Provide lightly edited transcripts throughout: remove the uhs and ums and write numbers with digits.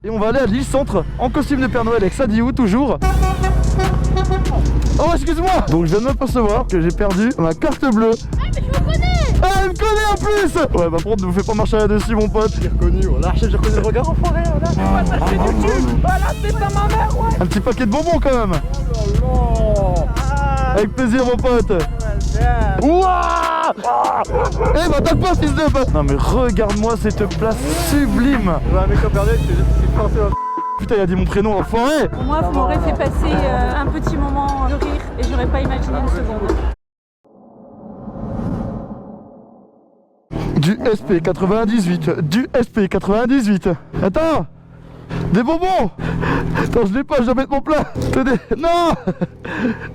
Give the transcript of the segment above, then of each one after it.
Et on va aller à Lille Centre en costume de Père Noël avec Sadiou toujours. Oh excuse-moi. Donc je viens de m'apercevoir que j'ai perdu ma carte bleue. Ah mais je me connais. Ah elle me connaît en plus. Ouais bah contre ne vous fais pas marcher là-dessus mon pote. J'ai reconnu, voilà, j'ai reconnu le regard enfoiré, voilà. Ça fait du cul. Voilà c'est ça ma mère ouais. Un petit paquet de bonbons quand même. Avec plaisir mon pote. Ouah. Eh bah t'attaque pas fils de p. Non mais regarde-moi cette place sublime. Ouais, un mec en perdait, c'est français. Putain il a dit mon prénom enfoiré. Moi vous m'aurez fait passer un petit moment de rire et j'aurais pas imaginé une seconde. Du SP98, du SP98. Attends. Des bonbons. Attends je l'ai pas, je dois mettre mon plat. Tenez, non.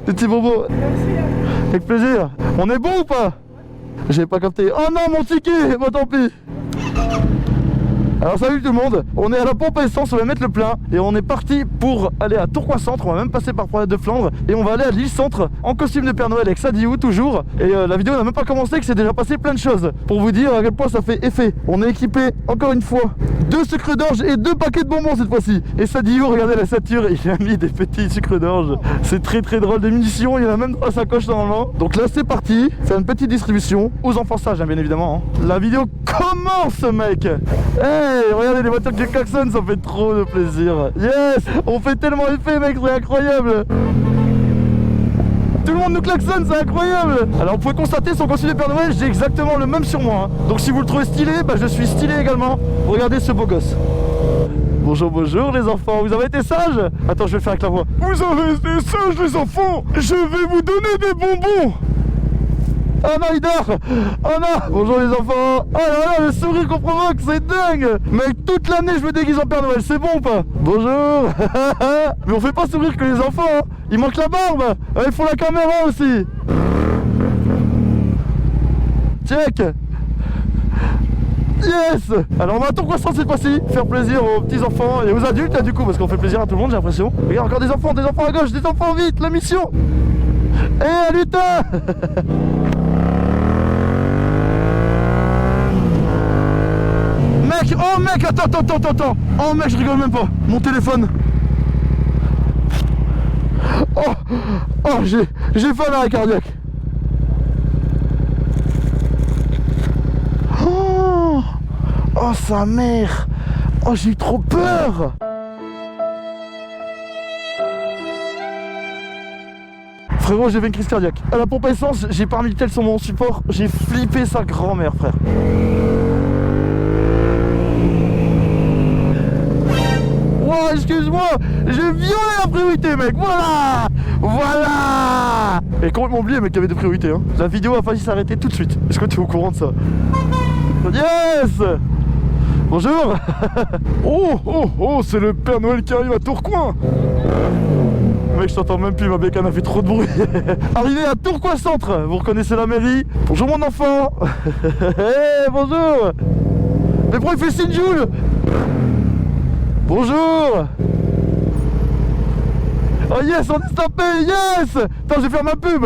Des petits bonbons. Avec plaisir. On est bon ou pas? J'ai pas capté. Oh non mon ticket. Bon tant pis. Alors salut tout le monde, on est à la pompe à essence, on va mettre le plein et on est parti pour aller à Tourcoing Centre, on va même passer par Promenade de Flandre et on va aller à Lille Centre en costume de Père Noël avec Sadiou toujours. Et la vidéo n'a même pas commencé que c'est déjà passé plein de choses pour vous dire à quel point ça fait effet. On est équipé encore une fois 2 sucres d'orge et 2 paquets de bonbons cette fois-ci. Et Sadiou, regardez la ceinture, il a mis des petits sucres d'orge. C'est très drôle, des munitions, il y en a même dans la sacoche normalement. Donc là c'est parti, faire une petite distribution aux enfants sages hein, bien évidemment. Hein. La vidéo commence mec. Hey, regardez les voitures qui klaxonnent, ça fait trop de plaisir. Yes, on fait tellement effet mec, c'est incroyable. Tout le monde nous klaxonne, c'est incroyable. Alors vous pouvez constater son costume de Père Noël, j'ai exactement le même sur moi hein. Donc si vous le trouvez stylé, bah je suis stylé également. Regardez ce beau gosse. Bonjour, bonjour les enfants, vous avez été sages? Attends, je vais le faire avec la voix. Vous avez été sages les enfants, je vais vous donner des bonbons. Oh non il dort. Oh non. Bonjour les enfants. Oh là là le sourire qu'on provoque c'est dingue. Mec toute l'année je me déguise en Père Noël, c'est bon ou pas? Bonjour. Mais on fait pas sourire que les enfants hein. Il manque la barbe. Ils font la caméra aussi. Check. Yes. Alors on va à Tourcoing Centre cette fois-ci, faire plaisir aux petits enfants et aux adultes du coup parce qu'on fait plaisir à tout le monde j'ai l'impression. Regarde encore des enfants à gauche, des enfants vite, la mission. Et à lutin. Mec, oh mec, attends. Oh mec, je rigole même pas. Mon téléphone. Oh, j'ai fait un arrêt cardiaque. Oh sa mère. Oh j'ai eu trop peur. Frérot j'ai fait une crise cardiaque. À la pompe à essence, j'ai pas mis tel sur mon support. J'ai flippé sa grand-mère frère. Oh excuse-moi, j'ai violé la priorité mec, voilà. Et complètement oublié mec qu'il y avait des priorités hein. La vidéo a failli s'arrêter tout de suite. Est-ce que tu es au courant de ça? Yes. Bonjour. Oh, c'est le Père Noël qui arrive à Tourcoing. Mec je t'entends même plus, ma bécane a fait trop de bruit. Arrivé à Tourcoing Centre, vous reconnaissez la mairie. Bonjour mon enfant. Hey, bonjour. Mais pourquoi il fait signe Jules? Bonjour. Oh yes, on est tapé, yes. Attends, je vais faire ma pub.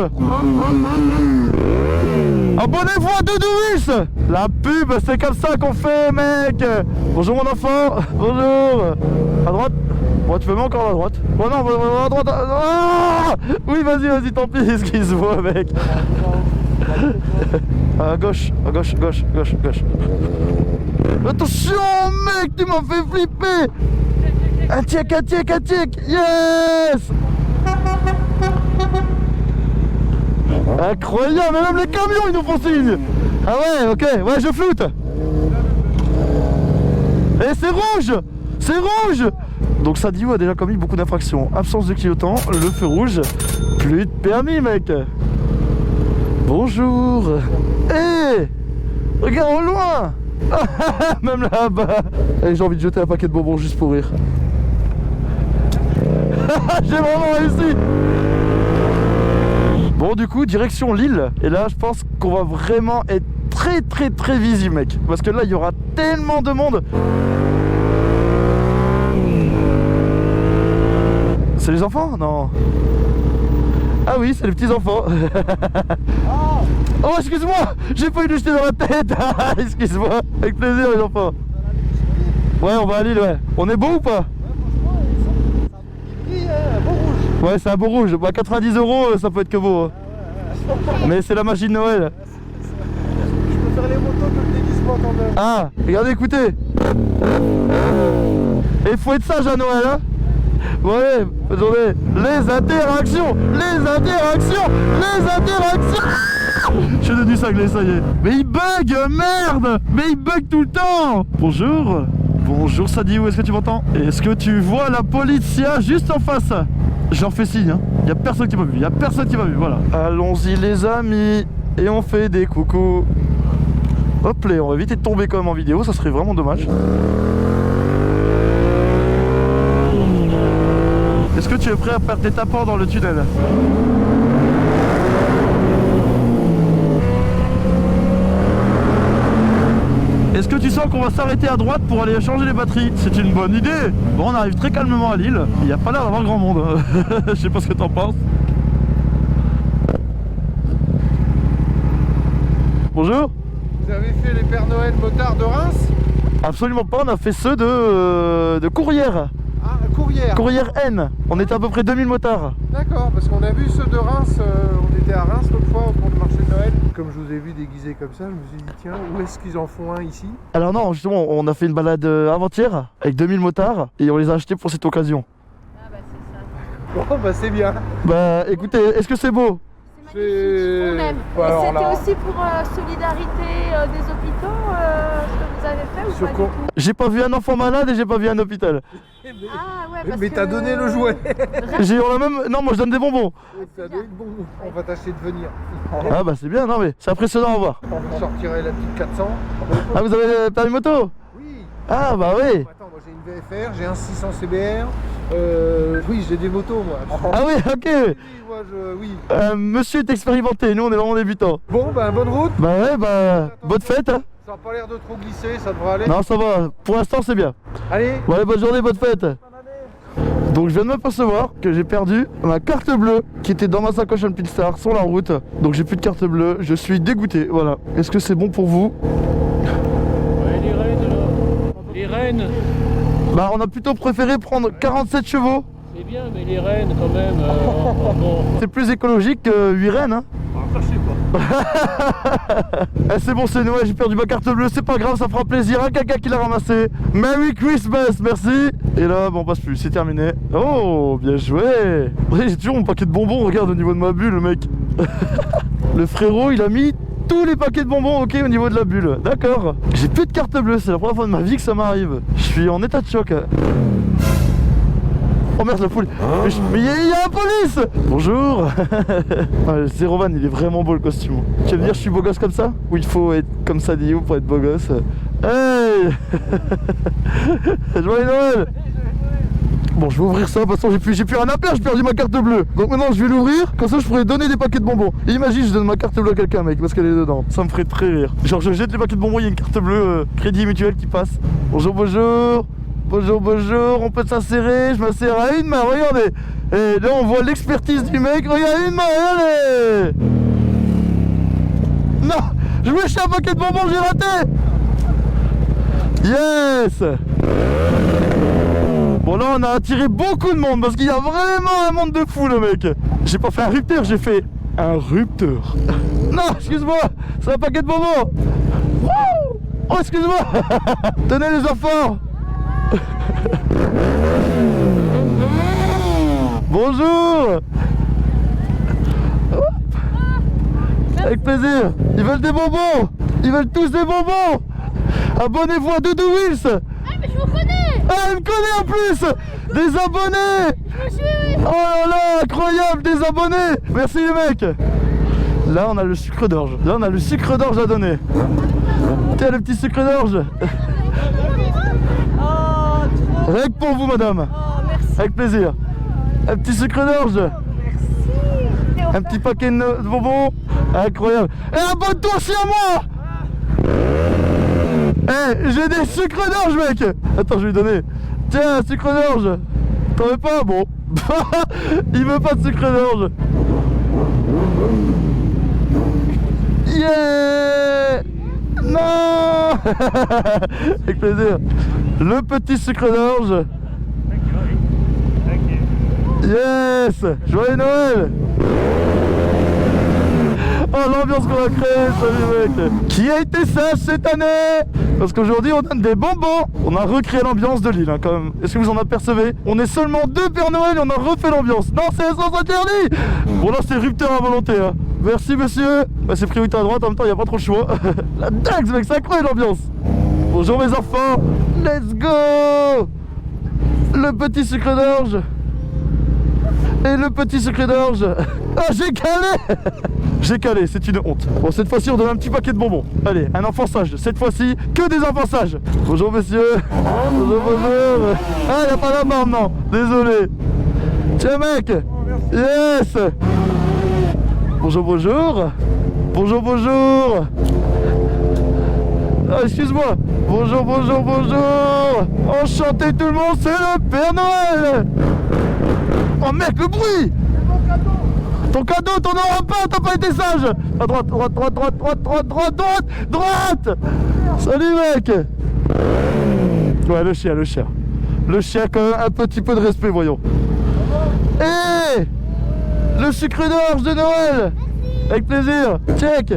Abonnez-vous à Doudouis. La pub, c'est comme ça qu'on fait, mec. Bonjour mon enfant. Bonjour. À droite. Bon, tu peux mettre encore à droite. Bon non, à droite. Ah oui, vas-y, tant pis, excuse-moi, mec. À gauche. Attention, mec, tu m'as fait flipper. Un check, yes. Incroyable, mais même les camions ils nous font signe. Ah ouais, ok, ouais je floute. Et c'est rouge. Donc Sadiou a déjà commis beaucoup d'infractions. Absence de clignotant, le feu rouge, plus de permis mec. Bonjour. Hé, regarde au loin. Même là-bas. Et j'ai envie de jeter un paquet de bonbons juste pour rire. J'ai vraiment réussi. Bon du coup direction Lille. Et là je pense qu'on va vraiment être très visible mec. Parce que là il y aura tellement de monde. C'est les enfants? Non. Ah oui c'est les petits enfants. Oh excuse-moi, j'ai failli lui jeter dans la tête. Excuse-moi. Avec plaisir les enfants. Ouais on va à Lille ouais. On est beau ou pas? Oui, un beau rouge. Ouais, c'est un beau rouge. Bah, 90 €, ça peut être que beau. Hein. Mais c'est la magie de Noël. Je peux faire les motos que le déguisement quand même. Ah, regardez, écoutez. Et il faut être sage à Noël, hein. Ouais, bonne journée. Les interactions. Je suis devenu cinglé, ça y est. Mais il bug, merde. Mais il bug tout le temps. Bonjour. Bonjour Sadi, où est-ce que tu m'entends? Est-ce que tu vois la policia juste en face? J'en fais signe, hein. Y a personne qui m'a vu, voilà. Allons-y les amis. Et on fait des coucous. Hop là, on va éviter de tomber quand même en vidéo, ça serait vraiment dommage. Est-ce que tu es prêt à faire tes tapants dans le tunnel? Est-ce que tu sens qu'on va s'arrêter à droite pour aller changer les batteries? C'est une bonne idée. Bon, on arrive très calmement à Lille. Il n'y a pas l'air d'avoir grand monde. Je sais pas ce que t'en penses. Bonjour. Vous avez fait les Pères Noël motards de Reims? Absolument pas, on a fait ceux de Courrières. Ah, Courrières. Courrières N. On était à peu près 2000 motards. D'accord, parce qu'on a vu ceux de Reims, on était à Reims l'autre fois au cours du marché de Noël. Comme je vous ai vu déguisé comme ça, je me suis dit tiens, où est-ce qu'ils en font un ici? Alors non, justement, on a fait une balade avant-hier avec 2000 motards et on les a achetés pour cette occasion. Ah bah c'est ça. Bon, bah c'est bien. Bah écoutez, est-ce que c'est beau? C'est magnifique, on aime. Ouais, Et alors c'était là- aussi pour solidarité des hôpitaux, ce que vous avez fait ou Sur pas quoi du tout? J'ai pas vu un enfant malade et j'ai pas vu un hôpital. Ah ouais, parce Mais que... t'as donné le jouet. On a même... Non, moi je donne des bonbons. T'as donné le bon. On va tâcher de venir. Ah bah c'est bien, non mais c'est impressionnant à voir. On sortirait la petite 400. Ah vous avez le permis moto? Oui. Ah bah oui. Attends, moi j'ai une VFR, j'ai un 600 CBR. Oui, j'ai des motos moi. Ah oui, ok. Oui, moi oui. Monsieur est expérimenté, nous on est vraiment débutants. Bon, bah bonne route. Bah ouais, bah bonne fête hein. Ça n'a pas l'air de trop glisser, ça devrait aller. Non ça va, pour l'instant c'est bien. Allez. Bon allez, bonne journée, bonne fête. Donc je viens de m'apercevoir que j'ai perdu ma carte bleue qui était dans ma sacoche Alpinstar sur la route. Donc j'ai plus de carte bleue, je suis dégoûté, voilà. Est-ce que c'est bon pour vous? Ouais, les rennes là. Les rennes, Bah on a plutôt préféré prendre 47 chevaux. c'est bien, mais les rennes quand même. Bon. C'est plus écologique que 8 rennes hein. Enfin, je sais pas. Eh, c'est bon, c'est Noël, j'ai perdu ma carte bleue, c'est pas grave, ça fera plaisir à quelqu'un qui l'a ramassé. Merry Christmas, merci. Et là, bon, on passe plus, c'est terminé. Oh, bien joué. Ouais, j'ai toujours mon paquet de bonbons, regarde au niveau de ma bulle, le mec. Le frérot, il a mis tous les paquets de bonbons, ok, au niveau de la bulle. D'accord. J'ai plus de carte bleue, c'est la première fois de ma vie que ça m'arrive. Je suis en état de choc. Oh merde, la foule. Mais il y a la police. Bonjour. Ouais, Zero Van, il est vraiment beau le costume. Tu veux me dire je suis beau gosse comme ça? Ou il faut être comme ça Dio pour être beau gosse? Hey. Joyeux Noël. Bon, je vais ouvrir ça, de toute façon j'ai plus rien à faire, j'ai perdu ma carte bleue. Donc maintenant je vais l'ouvrir, comme ça je pourrais donner des paquets de bonbons. Et imagine je donne ma carte bleue à quelqu'un mec, parce qu'elle est dedans. Ça me ferait très rire. Genre je jette les paquets de bonbons, il y a une carte bleue Crédit Mutuel qui passe. Bonjour, bonjour. Bonjour, bonjour, on peut s'insérer, je m'insère à une main, regardez. Et là on voit l'expertise du mec, regarde une main, regardez. Non, je voulais jeter un paquet de bonbons, j'ai raté. Yes. Bon là on a attiré beaucoup de monde parce qu'il y a vraiment un monde de fou le mec. J'ai pas fait un rupteur, j'ai fait un rupteur. Non, excuse-moi, c'est un paquet de bonbons. Oh, excuse-moi. Tenez les enfants. Bonjour. Avec plaisir. Ils veulent des bonbons. Ils veulent tous des bonbons. Abonnez-vous à Doudou Wills. Ah mais je vous connais. Ah, elle me connaît en plus. Des abonnés. Je me suis... Oh là là, incroyable, des abonnés. Merci les mecs. Là on a le sucre d'orge. Là on a le sucre d'orge à donner. Tiens le petit sucre d'orge. Oh, trop... Rien que pour vous madame. Oh, merci. Avec plaisir. Un petit sucre d'orge. Merci. Un petit paquet de bonbons. Incroyable. Et abonne-toi aussi à moi. Eh, j'ai des sucres d'orge mec. Attends, je vais lui donner. Tiens, un sucre d'orge. T'en veux pas? Bon. Il veut pas de sucre d'orge. Yeah. Non. Avec plaisir. Le petit sucre d'orge. Yes! Joyeux Noël! Oh, l'ambiance qu'on a créée, salut mec! Qui a été sage cette année? Parce qu'aujourd'hui on donne des bonbons. On a recréé l'ambiance de l'île hein, quand même. Est-ce que vous en apercevez? On est seulement 2 Père Noël et on a refait l'ambiance. Non, c'est sens interdit! Bon là c'est rupteur à volonté hein. Merci monsieur. Bah, c'est priorité à droite, en même temps il n'y a pas trop le choix. La dingue mec, c'est incroyable l'ambiance. Bonjour mes enfants. Let's go! Le petit sucre d'orge. Et le petit sucre d'orge. Ah, j'ai calé. J'ai calé, c'est une honte. Bon, cette fois-ci, on donne un petit paquet de bonbons. Allez, un enfant sage. Cette fois-ci, que des enfants sages. Bonjour, messieurs. Bonjour, bonjour. Ah, il n'y a pas la barbe, non. Désolé. Tiens, mec. Yes. Bonjour, bonjour. Bonjour, bonjour. Ah, excuse-moi. Bonjour, bonjour, bonjour. Enchanté tout le monde, c'est le Père Noël. Oh mec, le bruit! Ton cadeau, t'en auras pas, t'as pas été sage! À droite, droite, droite, droite, droite, droite, droite, droite, droite! Salut mec! Ouais, le chien, le chien. Le chien, quand même, un petit peu de respect, voyons. Hé! Le sucre d'orge de Noël! Avec plaisir! Check!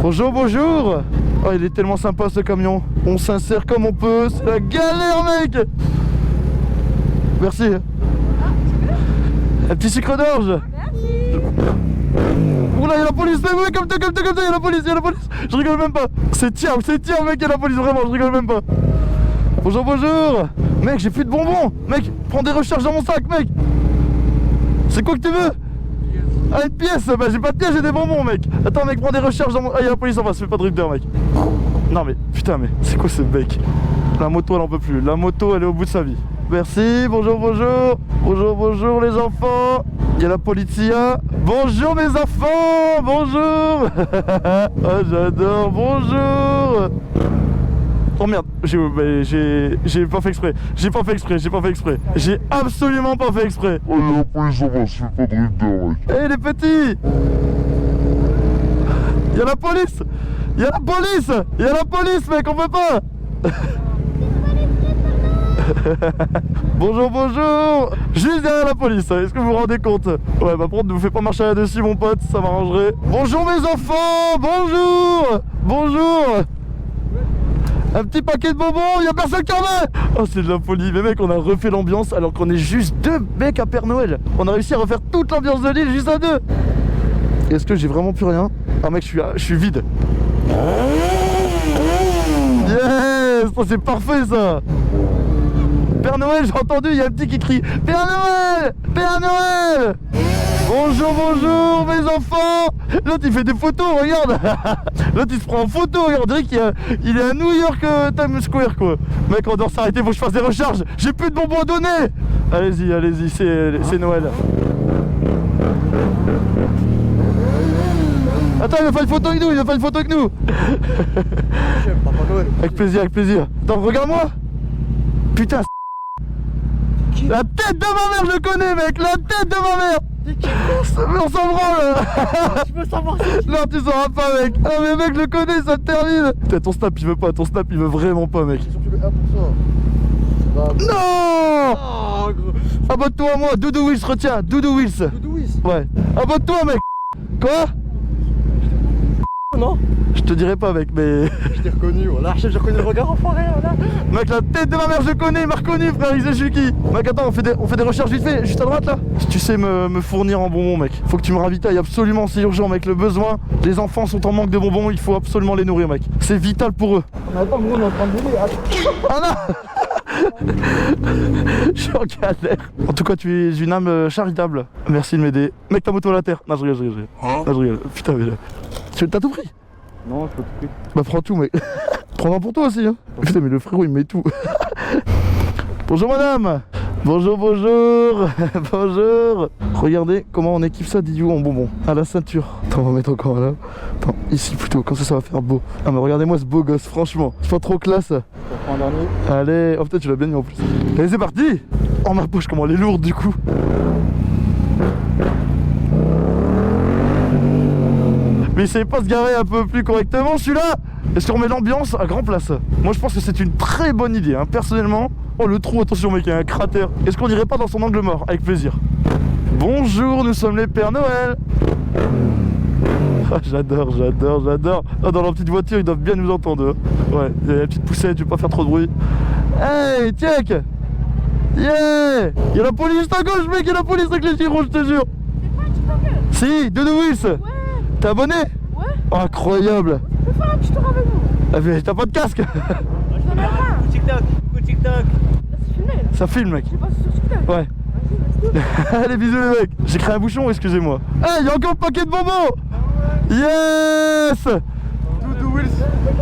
Bonjour, bonjour! Oh, il est tellement sympa ce camion. On s'insère comme on peut. C'est la galère, mec. Merci. Un petit sucre d'orge. Oula, il y a la police. Mais comme toi, il y a la police, il y a la police. Je rigole même pas. C'est tiens, mec, il y a la police, vraiment, je rigole même pas. Bonjour, bonjour. Mec, j'ai plus de bonbons. Mec, prends des recharges dans mon sac, mec. C'est quoi que tu veux? Ah, une pièce. Bah j'ai pas de pièce, j'ai des bonbons mec. Attends mec, prends des recharges dans mon... Ah, il y a la police en face, fais pas de rupteur mec. Non mais, putain mais, c'est quoi ce bec? La moto elle en peut plus, la moto elle est au bout de sa vie. Merci, bonjour, bonjour. Bonjour, bonjour les enfants. Il y a la policia. Bonjour mes enfants. Bonjour. Ah j'adore, bonjour. Oh merde, j'ai pas fait exprès. J'ai pas fait exprès. J'ai absolument pas fait exprès. Oh, la police en face, fais pas de rupteur, mec. Hé les petits! Y'a la police! Y'a la police mec, on peut pas! Bonjour, bonjour! Juste derrière la police, est-ce que vous vous rendez compte? Ouais, bah par contre, ne vous faites pas marcher là-dessus mon pote, ça m'arrangerait. Bonjour mes enfants! Bonjour! Bonjour! Un petit paquet de bonbons, y'a personne qui en veut. Oh c'est de la folie, mais mec on a refait l'ambiance alors qu'on est juste 2 mecs à Père Noël. On a réussi à refaire toute l'ambiance de l'île juste à 2. Est-ce que j'ai vraiment plus rien? Ah mec je suis vide. Yes, oh, c'est parfait ça. Père Noël, j'ai entendu, il y a un petit qui crie Père Noël! Père Noël! Bonjour, bonjour mes enfants! L'autre il fait des photos, regarde! L'autre il se prend en photo, regarde, on dirait qu'il est à New York Times Square quoi! Mec, on doit s'arrêter, faut que je fasse des recharges! J'ai plus de bonbons à donner! Allez-y, allez-y, c'est Noël. Attends, il va faire une photo avec nous, Avec plaisir, avec plaisir. Attends, regarde-moi! Putain, la tête de ma mère, je le connais, mec! La tête de ma mère! Mais on s'en branle! Je veux savoir si... Non, tu sauras pas, mec! Ah, mais mec, je le connais, ça te termine! Putain, ton snap, il veut pas, ton snap, il veut vraiment pas, mec! Non! Oh, gros. Abonne-toi à moi, Doudou Wills, retiens, Doudou Wills! Doudou Wills. Ouais. Abonne-toi, mec! Quoi? Non? Je te dirai pas, mec, mais... Je t'ai reconnu, voilà. J'ai reconnu le regard enfoiré, voilà. Mec, la tête de ma mère, je le connais, il m'a reconnu, frère, il sait je suis qui. Mec, attends, on fait des recherches vite fait, juste à droite, là. Si tu sais me fournir en bonbons, mec, faut que tu me ravitailles absolument, c'est urgent, mec, le besoin. Les enfants sont en manque de bonbons, il faut absolument les nourrir, mec. C'est vital pour eux. Mais attends, gros, on est en train de voler. Ah non! Je suis en galère. En tout cas, tu es une âme charitable. Merci de m'aider. Mec, ta moto à la terre. Non, je rigole. Non, je rigole. Putain, mais là... T'as tout pris? Non, je peux tout pris. Bah, prends tout, mec. Prends-en pour toi aussi, hein. Putain, mais le frérot, il me met tout. Bonjour, madame. Bonjour, bonjour. Bonjour. Regardez comment on équipe ça d'idiot en bonbons. À la ceinture. Attends, on va mettre encore là. Attends, ici plutôt. Comme ça va faire beau. Ah, mais regardez-moi ce beau gosse, franchement. C'est pas trop classe. On prend un dernier. Allez, oh putain, tu l'as bien mis en plus. Allez, c'est parti. Oh, ma poche, comment elle est lourde du coup. Mais il savait pas se garer un peu plus correctement celui-là. Est-ce qu'on met l'ambiance à grand place? Moi je pense que c'est une très bonne idée, hein, personnellement. Oh le trou, attention mec, il y a un cratère. Est-ce qu'on irait pas dans son angle mort? Avec plaisir. Bonjour, nous sommes les Pères Noël. Ah, j'adore. Ah, dans leur petite voiture, ils doivent bien nous entendre. Ouais, il y a la petite poussette, je vais pas faire trop de bruit. Hey, check. Yeah. Il y a la police juste à gauche, mec, il y a la police avec les gyros, je te jure. C'est pas un TikToker? Si, Dodo Wills. Ouais. T'es abonné? Ouais. Oh, incroyable. Je peux faire un petit tour avec vous. Ah, mais t'as pas de casque. J'en ai un. Coup TikTok. Là, c'est filmé là. Ça filme, mec. J'ai pas sur TikTok. Ouais. Vas-y, let's go. Allez, bisous les mecs. J'ai créé un bouchon, excusez-moi. Hey, il y a encore un paquet de bonbons. Yes. Doudou Wills.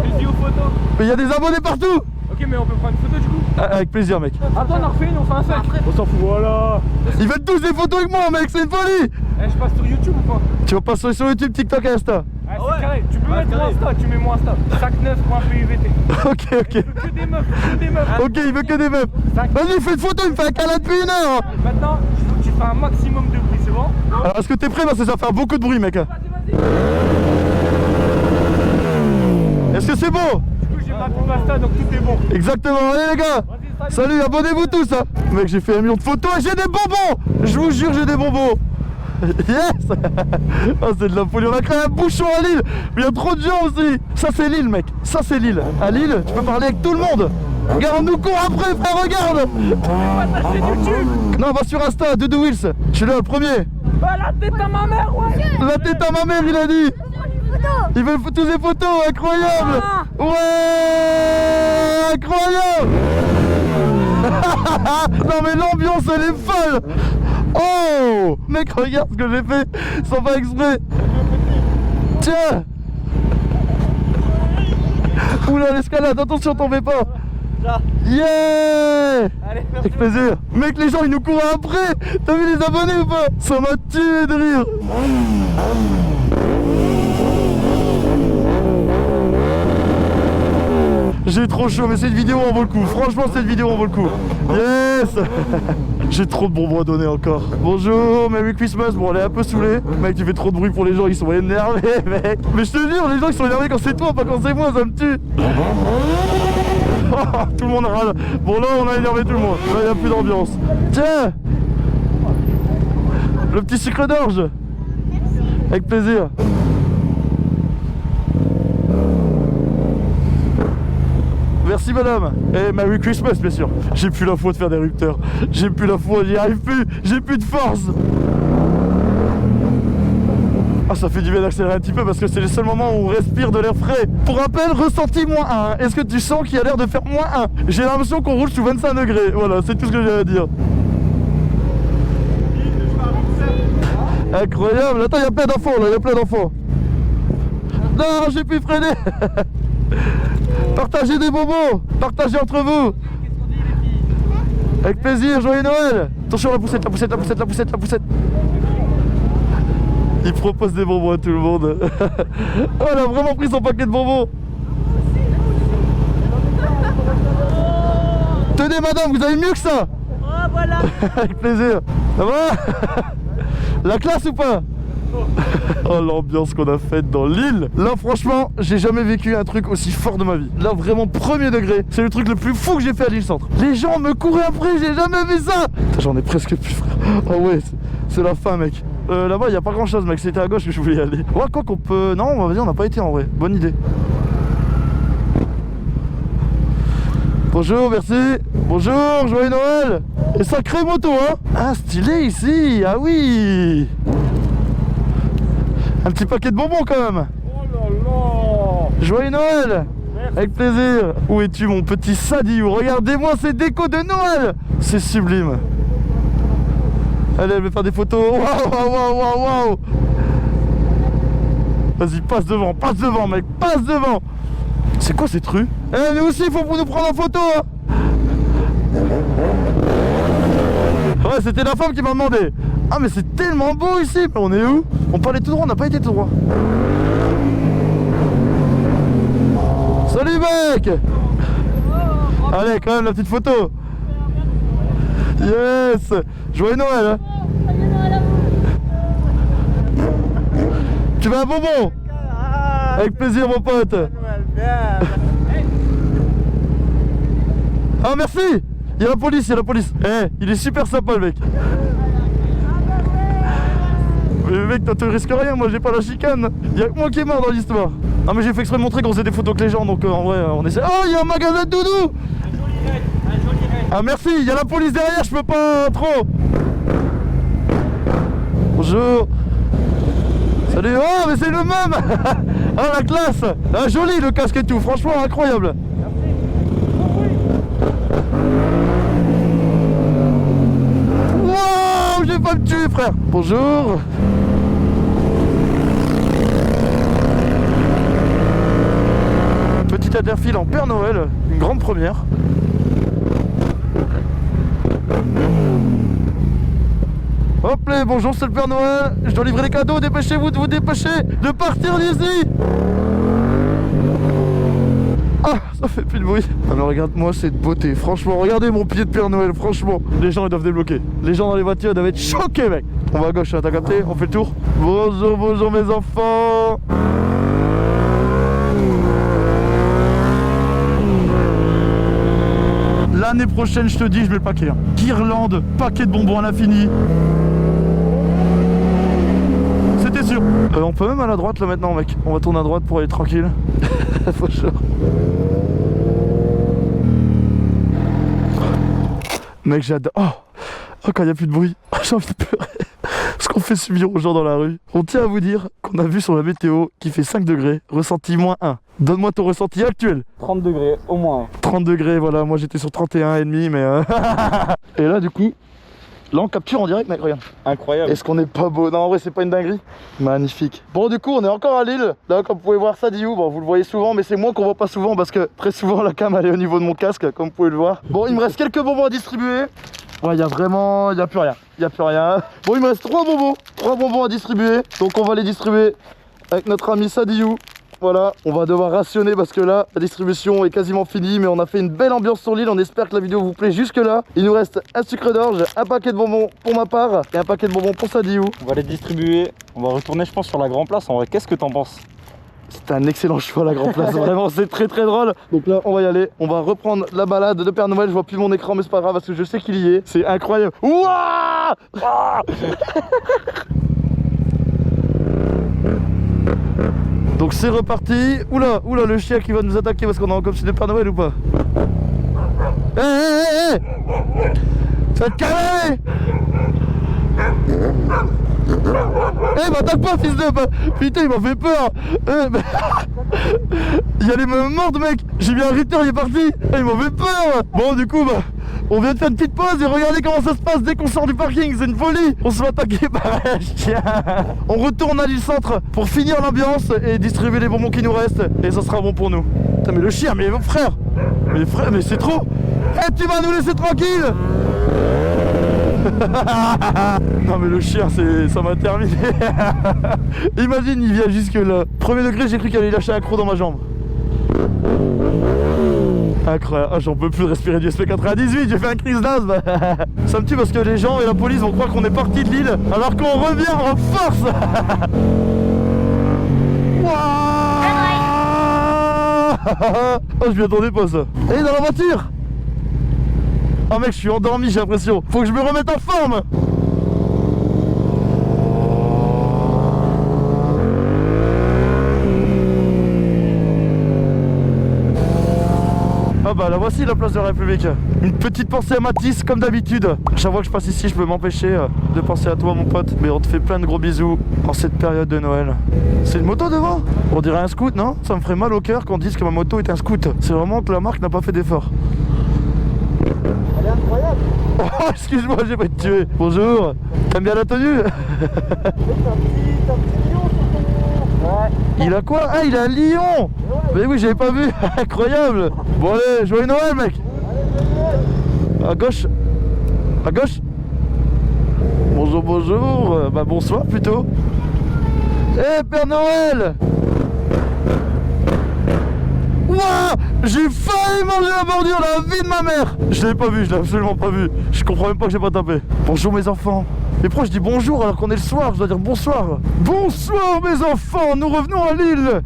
Vidéo photo. Mais il y a des abonnés partout. Ok, mais on peut prendre une photo du coup. Ah, avec plaisir, mec. Attends, on en refait une, on fait un sac. On s'en fout, voilà. Ils veulent tous des photos avec moi, mec, c'est une folie. Eh, je passe sur YouTube ou pas? Tu vas passer sur YouTube, TikTok et Insta. Ah, c'est carré. Tu peux mettre mon Insta, tu mets mon Insta. Sac9.puvt. Ok. Que des meufs. Ok, il veut que des meufs. Vas-y, fais une photo, il me fait un câlin depuis une heure. Maintenant, il faut que tu fais un maximum de bruit, c'est bon? Alors, est-ce que t'es prêt? Parce que ça va faire beaucoup de bruit, mec. Vas-y. Est-ce que c'est beau? Du coup, j'ai ma pub Insta, donc tout est bon. Exactement, allez les gars. Vas-y, Salut, abonnez-vous tous, hein. Mec, j'ai fait 1 million de photos et j'ai des bonbons. Je vous jure, j'ai des bonbons. Yes. Oh, c'est de la folie, on a créé un bouchon à Lille. Mais il y a trop de gens aussi. Ça c'est Lille, mec, ça c'est Lille. À Lille, tu peux parler avec tout le monde. Regarde, on nous court après, frère, regarde. Non, va sur Insta, Doudou Wills. Je suis là, le premier. Ah, la tête à ma mère, ouais. La tête à ma mère, il a dit. Il veut tous des photos, incroyable. Ouais, incroyable. Non mais l'ambiance elle est folle. Oh mec, regarde ce que j'ai fait sans faire exprès. Tiens. Oula, l'escalade, attention, tombez pas. Yeah. Avec plaisir. Mec, les gens ils nous courent après. T'as vu les abonnés ou pas? Ça m'a tué de rire. J'ai trop chaud, mais cette vidéo en vaut le coup. Franchement, cette vidéo en vaut le coup. Yes. J'ai trop de bonbons à donner encore. Bonjour, Merry Christmas. Bon, on est un peu saoulé. Mec, tu fais trop de bruit pour les gens, ils sont énervés, mec. Mais je te jure, les gens ils sont énervés quand c'est toi, pas quand c'est moi, ça me tue. Oh, tout le monde râle. Bon, là, on a énervé tout le monde. Là, il n'y a plus d'ambiance. Tiens. Le petit sucre d'orge. Avec plaisir. Merci madame. Et Merry Christmas bien sûr. J'ai plus la foi de faire des rupteurs. J'ai plus la foi, j'y arrive plus. J'ai plus de force. Ah, ça fait du bien d'accélérer un petit peu parce que c'est le seul moment où on respire de l'air frais. Pour rappel, ressenti -1. Est-ce que tu sens qu'il y a l'air de faire -1? J'ai l'impression qu'on roule sous 25 degrés. Voilà, c'est tout ce que j'ai à dire. Incroyable. Attends, il y a plein d'enfants là, il y a plein d'enfants. Non, j'ai pu freiner. Partagez des bonbons. Partagez entre vous. Avec plaisir, joyeux Noël. Attention, la poussette. Il propose des bonbons à tout le monde. Oh, elle a vraiment pris son paquet de bonbons. Tenez madame, vous avez mieux que ça. Oh, voilà. Avec plaisir. Ça va? La classe ou pas? Oh, l'ambiance qu'on a faite dans l'île. Là franchement, j'ai jamais vécu un truc aussi fort de ma vie. Là vraiment premier degré. C'est le truc le plus fou que j'ai fait à l'île Centre. Les gens me couraient après, j'ai jamais vu ça. J'en ai presque plus, frère. Oh ouais, c'est la fin, mec. Là-bas, il n'y a pas grand chose, mec. C'était à gauche que je voulais y aller. Ouais, quoi qu'on peut... Non, vas-y, on n'a pas été en vrai. Bonne idée. Bonjour, merci. Bonjour, joyeux Noël. Et sacrée moto, hein. Ah, stylé ici. Ah oui. Un petit paquet de bonbons quand même. Oh là là. Joyeux Noël. Merci. Avec plaisir. Où es-tu mon petit Sadiou? Regardez-moi ces décos de Noël. C'est sublime. Allez, elle veut faire des photos. Waouh. Vas-y, passe devant, mec, passe devant. C'est quoi cette rue? Eh, nous aussi, il faut nous prendre en photo, hein. Ouais, c'était la femme qui m'a demandé. Ah, mais c'est tellement beau ici. Mais on est où? On peut aller tout droit, on n'a pas été tout droit. Salut, mec. Allez, quand même, la petite photo. Yes. Joyeux Noël, hein. Tu veux un bonbon? Avec plaisir, mon pote. Ah merci. Il y a la police, il y a la police. Eh, il est super sympa le mec. Mais mec, toi tu risques rien, moi j'ai pas la chicane. Y'a que moi qui est mort dans l'histoire. Ah mais j'ai fait exprès de montrer qu'on faisait des photos avec les gens, donc en vrai on essaie. Oh, il y a un magasin de doudou. Ah merci, il y a la police derrière, je peux pas trop. Bonjour. Salut, oh mais c'est le même. Ah la classe. Ah joli le casque et tout, franchement incroyable. Wow, je vais pas me tuer frère. Bonjour. Petit interfile en Père Noël, une grande première. Hop là, bonjour, c'est le Père Noël. Je dois livrer les cadeaux, dépêchez-vous de vous dépêcher de partir d'ici. Ah, ça fait plus de bruit. Ah mais regarde-moi cette beauté, franchement, regardez mon pied de Père Noël, franchement. Les gens ils doivent débloquer. Les gens dans les voitures ils doivent être choqués mec. On va à gauche, hein, t'as capté? On fait le tour. Bonjour, bonjour mes enfants. L'année prochaine, je te dis, je mets le paquet. Hein. Guirlande, paquet de bonbons à l'infini. C'était sûr. On peut même aller à droite là maintenant, mec. On va tourner à droite pour aller tranquille. Faut chaud. Mec, j'adore. Oh, quand il n'y a plus de bruit, j'ai envie de pleurer. Ce qu'on fait subir aux gens dans la rue. On tient à vous dire qu'on a vu sur la météo qui fait 5 degrés, ressenti -1. Donne-moi ton ressenti actuel. 30 degrés, au moins. 30 degrés, voilà, moi j'étais sur 31,5 mais... Et là du coup, là on capture en direct mec, regarde. Incroyable. Est-ce qu'on est pas beau? Non en vrai c'est pas une dinguerie. Magnifique. Bon du coup on est encore à Lille. Là comme vous pouvez voir Sadiou, bon vous le voyez souvent mais c'est moi qu'on voit pas souvent parce que très souvent la cam elle est au niveau de mon casque comme vous pouvez le voir. Bon il me reste quelques bonbons à distribuer. Ouais, il y a vraiment, il y a plus rien, Bon, il me reste 3 bonbons à distribuer. Donc on va les distribuer avec notre ami Sadiou. Voilà, on va devoir rationner parce que là, la distribution est quasiment finie. Mais on a fait une belle ambiance sur l'île, on espère que la vidéo vous plaît jusque là. Il nous reste un sucre d'orge, un paquet de bonbons pour ma part et un paquet de bonbons pour Sadiou. On va les distribuer, on va retourner je pense sur la Grand Place. En vrai, qu'est-ce que t'en penses? C'est un excellent choix la Grand Place, vraiment c'est très très drôle. Donc là on va y aller, on va reprendre la balade de Père Noël. Je vois plus mon écran mais c'est pas grave parce que je sais qu'il y est. C'est incroyable. Ouah ah. Donc c'est reparti. Oula, oula le chien qui va nous attaquer parce qu'on est en costume de Père Noël ou pas? Hé hé hé, ça te calme. Eh m'attaque pas fils de... Putain il m'a fait peur. Il allait me mordre mec. J'ai mis un ritter, il est parti. Il m'a fait peur. Bon du coup bah on vient de faire une petite pause et regardez comment ça se passe dès qu'on sort du parking. C'est une folie. On se fait attaquer par un chien. On retourne à l'île centre pour finir l'ambiance et distribuer les bonbons qui nous restent. Et ça sera bon pour nous. Putain mais le chien, mais frère, mais c'est trop. Eh tu vas nous laisser tranquille. Non mais le chien ça m'a terminé. Imagine il vient jusque là. Premier degré j'ai cru qu'il allait lâcher un croc dans ma jambe. Incroyable, ah, j'en peux plus de respirer du SP98, j'ai fait un crise d'asthme. Ça me tue parce que les gens et la police vont croire qu'on est parti de l'île alors qu'on revient en force. Oh je m'y attendais pas ça. Et dans la voiture. Oh mec je suis endormi j'ai l'impression. Faut que je me remette en forme. Ah bah la voici la place de la République. Une petite pensée à Mathis comme d'habitude. Chaque fois que je passe ici je peux m'empêcher de penser à toi mon pote. Mais on te fait plein de gros bisous en cette période de Noël. C'est une moto devant? On dirait un scoot non? Ça me ferait mal au cœur qu'on dise que ma moto est un scoot. C'est vraiment que la marque n'a pas fait d'effort. Elle est incroyable. Oh excuse-moi j'ai pas te tuer. Bonjour. T'aimes bien la tenue? T'as un petit lion sur ton... Ouais. Il a quoi? Ah il a un lion. Mais oui j'avais pas vu. Incroyable. Bon allez, joyeux Noël mec. À gauche. À gauche. Bonjour, bonjour. Bah bonsoir plutôt. Eh Père Noël. Ouah, j'ai failli manger la bordure, la vie de ma mère. Je l'ai pas vu, je l'ai absolument pas vu. Je comprends même pas que j'ai pas tapé. Bonjour mes enfants. Mais pourquoi je dis bonjour alors qu'on est le soir? Je dois dire bonsoir. Bonsoir mes enfants, nous revenons à Lille.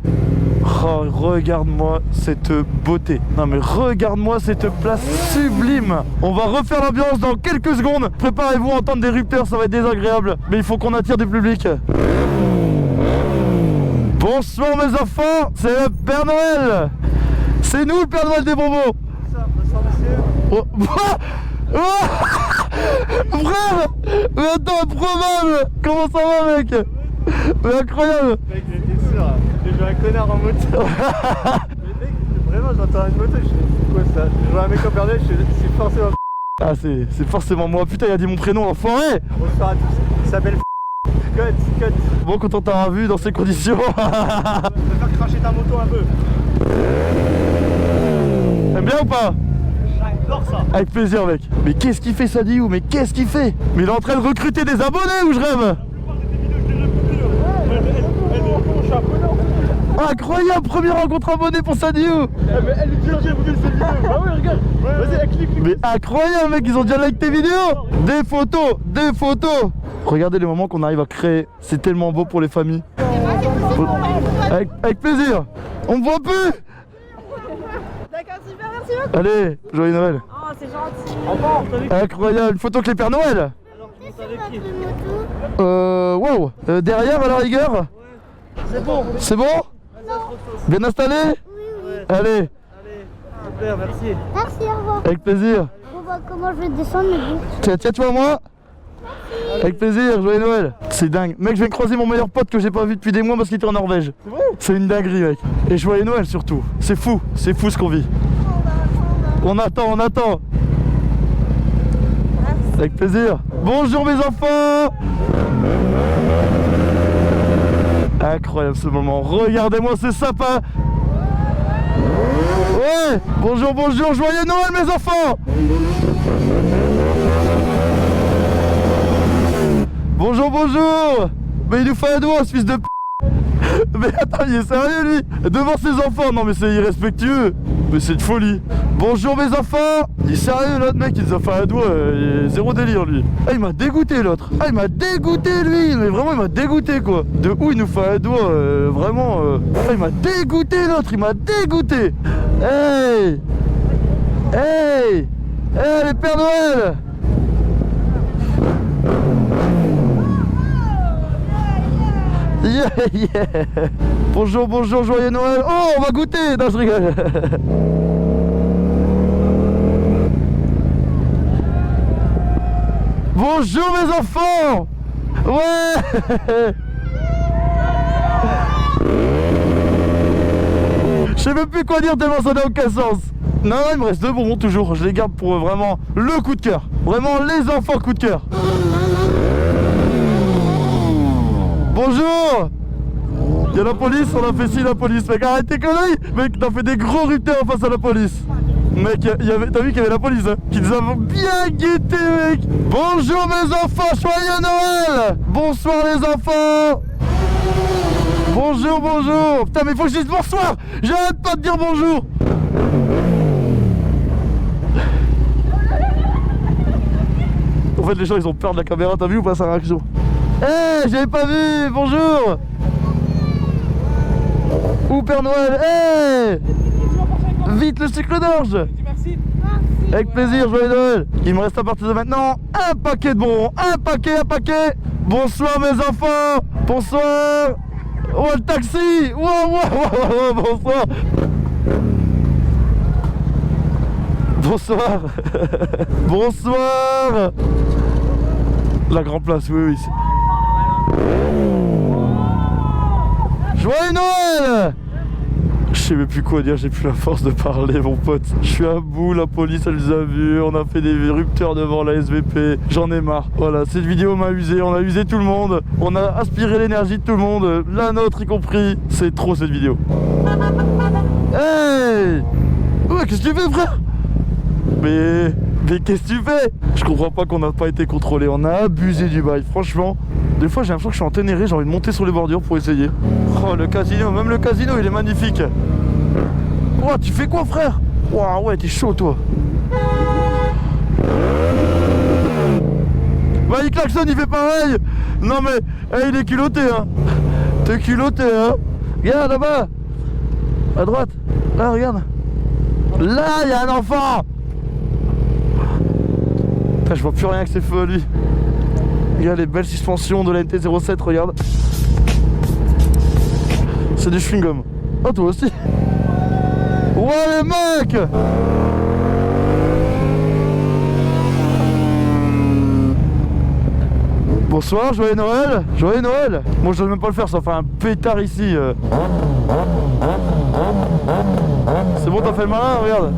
Oh, regarde-moi cette beauté. Non mais regarde-moi cette place sublime. On va refaire l'ambiance dans quelques secondes. Préparez-vous à entendre des rupteurs, ça va être désagréable. Mais il faut qu'on attire du public. Bonsoir mes enfants, c'est le Père Noël. C'est nous le Père Noël des bonbons. Oh. Frère, mais attends, improbable. Comment ça va mec? Mais incroyable. Mec, j'étais sûr, j'ai vu un connard en moto. Mais mec, vraiment, j'entends une moto, je fais c'est quoi ça? Je vois un mec en Père Noël, c'est forcément. Ah c'est forcément moi, putain il a dit mon prénom, enfoiré. Bonsoir à tous, il s'appelle Cut. Bon, quand on t'aura vu dans ces conditions. Je vais faire cracher ta moto un peu. T'aimes bien ou pas? J'adore ça. Avec plaisir mec. Mais qu'est-ce qu'il fait Sadiou? Mais qu'est-ce qu'il fait? Mais il est en train de recruter des abonnés ou je rêve? Incroyable, première rencontre abonnée pour Sadiou. Mais elle est déjà j'ai voulu cette vidéo. Ah ouais, regarde. Vas-y, clique. Mais incroyable mec, ils ont déjà like tes vidéos. Des photos. Regardez les moments qu'on arrive à créer. C'est tellement beau pour les familles. Avec plaisir. On me voit plus. D'accord, super, merci beaucoup. Allez, joyeux Noël. Oh, c'est gentil. Incroyable, une photo avec les Pères Noël. Alors, tu montes avec qui? Wow. Derrière à la rigueur. C'est bon. C'est bon? Bien installé? Oui. Allez, Allez, super, merci. Merci, au revoir. avec plaisir. On voit comment je vais descendre le bout. Tiens-toi à moi. Avec plaisir, joyeux Noël. C'est dingue. Mec, je viens de croiser mon meilleur pote que j'ai pas vu depuis des mois parce qu'il était en Norvège. C'est vrai? C'est une dinguerie, mec. Et joyeux Noël surtout. C'est fou ce qu'on vit. On attend. Avec plaisir. Bonjour mes enfants. Incroyable ce moment. Regardez-moi ce sapin. Ouais. Bonjour. Joyeux Noël mes enfants. Bonjour. Mais il nous fait un doigt ce fils de p. Mais attends, il est sérieux lui? Devant ses enfants, non mais c'est irrespectueux. Mais c'est de folie. Bonjour mes enfants. Il est sérieux l'autre mec, il nous a fait un doigt, il est zéro délire lui. Ah il m'a dégoûté l'autre. Ah il m'a dégoûté lui. Mais vraiment il m'a dégoûté quoi. De où il nous fait un doigt, vraiment. Ah il m'a dégoûté l'autre, il m'a dégoûté. Hey les Pères Noël. Yeah. Bonjour, joyeux Noël. Oh, on va goûter. Non, je rigole. Bonjour mes enfants. Ouais. Je sais même plus quoi dire tellement ça n'a aucun sens. Non, il me reste 2 bonbons toujours. Je les garde pour vraiment le coup de cœur. Vraiment les enfants coup de cœur. Bonjour. Il y a la police, on a fait ci la police. Mec, arrête tes conneries. Mec, t'as fait des gros rupteurs face à la police. Mec, t'as vu qu'il y avait la police hein, qui nous a bien guettés mec. Bonjour mes enfants, joyeux Noël. Bonsoir les enfants. Bonjour. Putain mais faut que je dise bonsoir. J'arrête pas de dire bonjour. En fait les gens ils ont peur de la caméra, t'as vu ou pas sa réaction? Eh, j'avais pas vu, bonjour. Où Père Noël? Eh, vite le cycle d'orge. Merci. Avec plaisir, joyeux Noël. Il me reste à partir de maintenant un paquet de bonbons, un paquet. Bonsoir mes enfants. Bonsoir. Oh le taxi. Wow, bonsoir. Bonsoir. La grande place, oui. Joyeux Noël. Je sais même plus quoi dire, j'ai plus la force de parler mon pote. Je suis à bout, la police elle nous a vus, on a fait des rupteurs devant la SVP, j'en ai marre. Voilà, cette vidéo m'a usé, on a usé tout le monde, on a aspiré l'énergie de tout le monde, la nôtre y compris. C'est trop cette vidéo. Hey. Ouais, qu'est-ce que tu fais frère? Mais qu'est-ce que tu fais? Je comprends pas qu'on n'a pas été contrôlé, on a abusé du bail, franchement. Des fois j'ai l'impression que je suis en ténéré, j'ai envie de monter sur les bordures pour essayer. Oh le casino, même le casino il est magnifique. Oh tu fais quoi frère? Ouah ouais t'es chaud toi. Bah il klaxonne, il fait pareil. Non mais, hey, il est culotté hein. T'es culotté hein. Regarde là-bas. À droite. Là, regarde. Là, il y a un enfant. Putain, je vois plus rien avec ses feux, lui. Regarde les belles suspensions de la NT07, regarde. C'est du chewing-gum. Oh, toi aussi. Ouais, les mecs. Bonsoir, joyeux Noël. Joyeux Noël. Moi, je dois même pas le faire, ça fait un pétard ici. C'est bon, t'as fait le malin, regarde.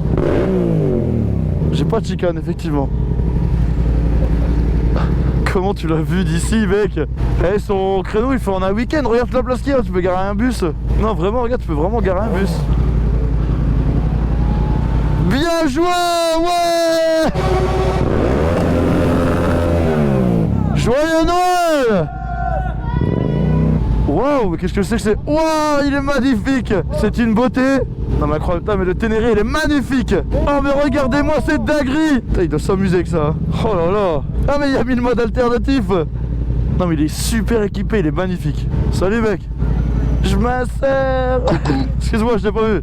J'ai pas de chicane, effectivement. Comment tu l'as vu d'ici, mec? Eh, son créneau, il fait en un week-end. Regarde la place qu'il y a, tu peux garer un bus. Non, vraiment, regarde, tu peux vraiment garer un bus. Bien joué, ouais. Joyeux Noël. Waouh, mais qu'est-ce que c'est? Waouh, il est magnifique. C'est une beauté. Non mais incroyable, mais le Ténéré il est magnifique. Oh mais regardez-moi cette dinguerie. Putain, il doit s'amuser avec ça. Oh là là. Ah mais il a mis le mode alternatif. Non mais il est super équipé, il est magnifique. Salut mec. Je m'insère. Excuse-moi, je t'ai pas vu.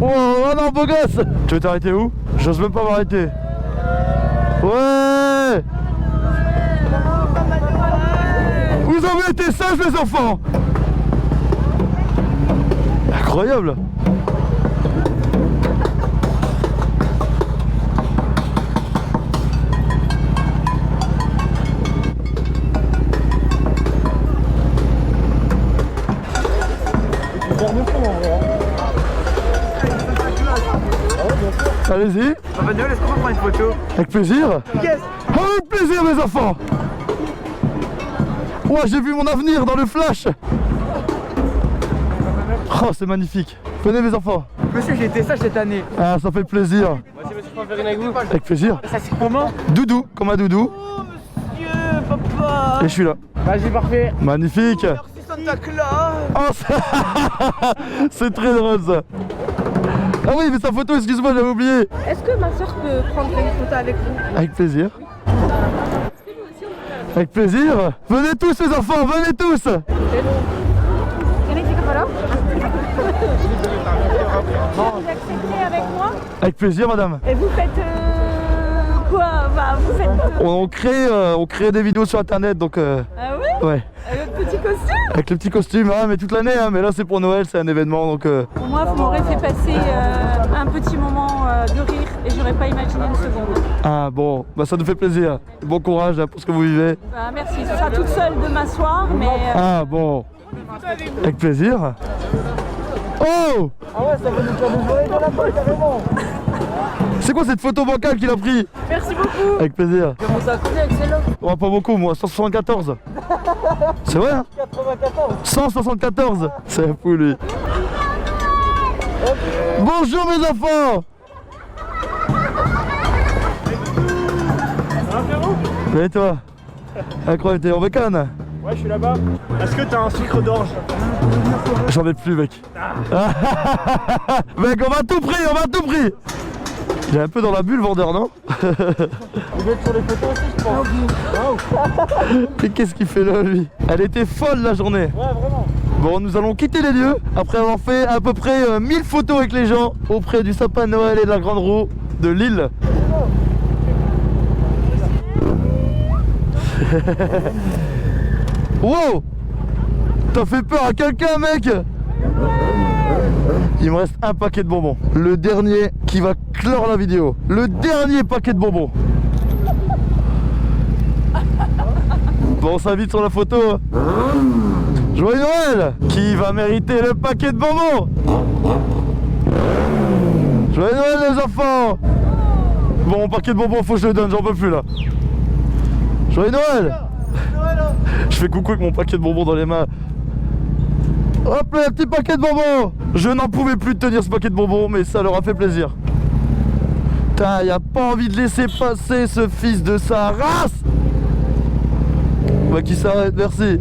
Oh non, beau gosse. Tu veux t'arrêter où? J'ose même pas m'arrêter. Ouais. Vous avez été sages les enfants. Incroyable. Allez-y. Papa Noël, est-ce qu'on peut prendre une photo? Avec plaisir. Yes. Avec plaisir mes enfants. Ouais, j'ai vu mon avenir dans le flash. Oh, c'est magnifique. Venez mes enfants. Monsieur, j'ai été sage cette année. Ah, ça fait plaisir. Voici monsieur, je peux faire une avec vous. Avec plaisir. Ça c'est comment? Doudou, comme un doudou. Oh monsieur, papa. Et je suis là. Vas-y, parfait. Magnifique. Merci Santa Claus. Oh, c'est très drôle ça. Ah oui, mais sa photo, excuse-moi, j'avais oublié. Est-ce que ma soeur peut prendre une photo avec vous? Avec plaisir. Avec plaisir. Venez tous les enfants, venez tous. Vous acceptez avec moi? Avec plaisir madame. Et vous faites quoi? Bah, vous faites... On crée des vidéos sur internet donc Ah oui? ouais. Avec le petit costume? Avec le petit costume, hein, mais toute l'année, hein, mais là c'est pour Noël, c'est un événement donc Pour moi, vous m'aurez fait passer un petit moment de rire et j'aurais pas imaginé une seconde. Ah bon, bah ça nous fait plaisir. Bon courage hein, pour ce que vous vivez. Bah, merci, ce sera toute seule de m'asseoir, mais... Ah bon. Avec plaisir. Oh! Ah ouais, ça va nous faire nous voler dans la poche carrément. C'est quoi cette photo bancale qu'il a pris? Merci beaucoup. Avec plaisir. Comment ça connaît, excellent. Oh, pas beaucoup moi, 174. C'est vrai hein? 94. 174. C'est un fou lui. Bonjour mes enfants. Et toi? Incroyable, t'es en bécane? Ouais, je suis là-bas. Est-ce que t'as un sucre d'orge? J'en ai plus mec. Mec, on va tout prix, on va tout prix. Il est un peu dans la bulle vendeur, non? Vous êtes sur les photos aussi, je pense. Et qu'est-ce qu'il fait là lui? Elle était folle la journée. Ouais, vraiment. Bon, nous allons quitter les lieux après avoir fait à peu près 1000 photos avec les gens auprès du sapin de Noël et de la grande roue de Lille. Wow! T'as fait peur à quelqu'un mec? Il me reste un paquet de bonbons. Le dernier qui va clore la vidéo. Le dernier paquet de bonbons. Bon, on s'invite sur la photo. Joyeux Noël! Qui va mériter le paquet de bonbons? Joyeux Noël les enfants! Bon, mon paquet de bonbons, faut que je le donne, j'en peux plus là. Joyeux Noël! Je fais coucou avec mon paquet de bonbons dans les mains. Hop là, un petit paquet de bonbons. Je n'en pouvais plus de tenir ce paquet de bonbons, mais ça leur a fait plaisir. Putain, y a pas envie de laisser passer ce fils de sa race. Bah qui s'arrête, merci.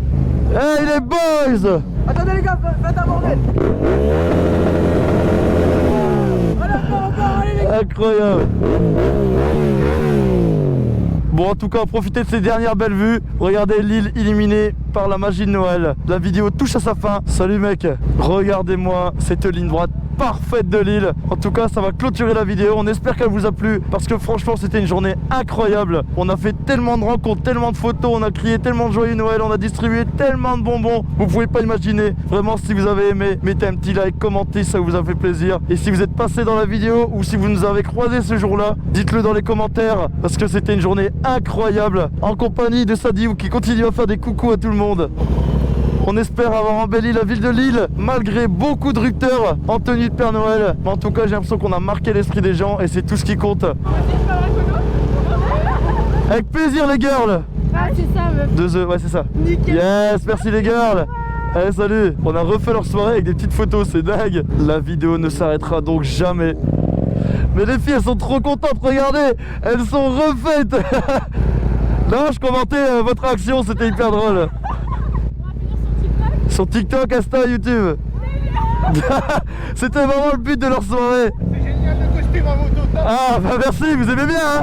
Hey les boys! Attendez les gars, faites un bordel. Incroyable. Bon, en tout cas, profitez de ces dernières belles vues. Regardez l'île illuminée par la magie de Noël. La vidéo touche à sa fin. Salut mec, regardez-moi cette ligne droite parfaite de l'île. En tout cas, ça va clôturer la vidéo. On espère qu'elle vous a plu parce que franchement, c'était une journée incroyable. On a fait tellement de rencontres, tellement de photos, on a crié tellement de joyeux Noël, on a distribué tellement de bonbons. Vous pouvez pas imaginer. Vraiment, si vous avez aimé, mettez un petit like, commentez, ça vous a fait plaisir. Et si vous êtes passé dans la vidéo ou si vous nous avez croisé ce jour-là, dites-le dans les commentaires parce que c'était une journée incroyable en compagnie de Sadiou qui continue à faire des coucous à tout le monde. On espère avoir embelli la ville de Lille malgré beaucoup de rupteurs en tenue de Père Noël. Mais en tout cas, j'ai l'impression qu'on a marqué l'esprit des gens et c'est tout ce qui compte. Avec plaisir les girls. Ah, c'est ça, meuf. 2 œufs, ouais c'est ça. Nickel. Yes, merci les girls. Allez, salut. On a refait leur soirée avec des petites photos, c'est dingue. La vidéo ne s'arrêtera donc jamais. Mais les filles, elles sont trop contentes, regardez. Elles sont refaites. Non, je commentais votre action, c'était hyper drôle. Sur TikTok, Insta, YouTube. C'était vraiment le but de leur soirée. C'est génial le costume en moto. Ah bah merci, vous aimez bien hein.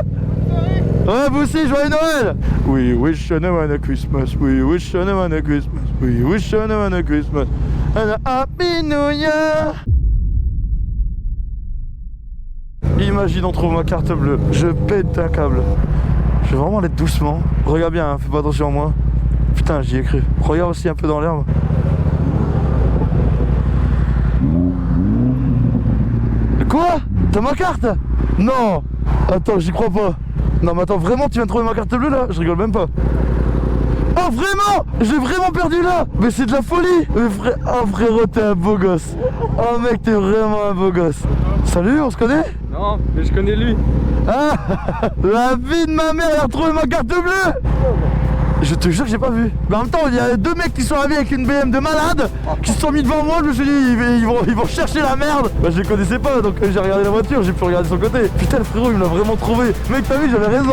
Ouais, vous aussi, joyeux Noël. We wish on a Christmas, we wish on a Christmas, we wish on a Christmas and a happy New Year. Imagine on trouve ma carte bleue, je pète un câble. Je vais vraiment aller doucement. Regarde bien, hein, fais pas attention à moi. Putain, j'y ai cru. Regarde aussi un peu dans l'herbe. Quoi? T'as ma carte? Non. Attends, j'y crois pas. Non mais attends, vraiment tu viens de trouver ma carte bleue là? Je rigole même pas. Oh vraiment? J'ai vraiment perdu là. Mais c'est de la folie. Mais oh frérot, t'es un beau gosse. Oh mec, t'es vraiment un beau gosse. Salut, on se connaît? Non, mais je connais lui. Ah. La vie de ma mère, elle a retrouvé ma carte bleue. Je te jure que j'ai pas vu. Mais en même temps, il y a 2 mecs qui sont arrivés avec une BM de malade qui se sont mis devant moi. Je me suis dit, ils vont chercher la merde. Bah, je les connaissais pas, donc j'ai regardé la voiture, j'ai pu regarder son côté. Putain, le frérot, il me l'a vraiment trouvé. Mec, t'as vu, j'avais raison.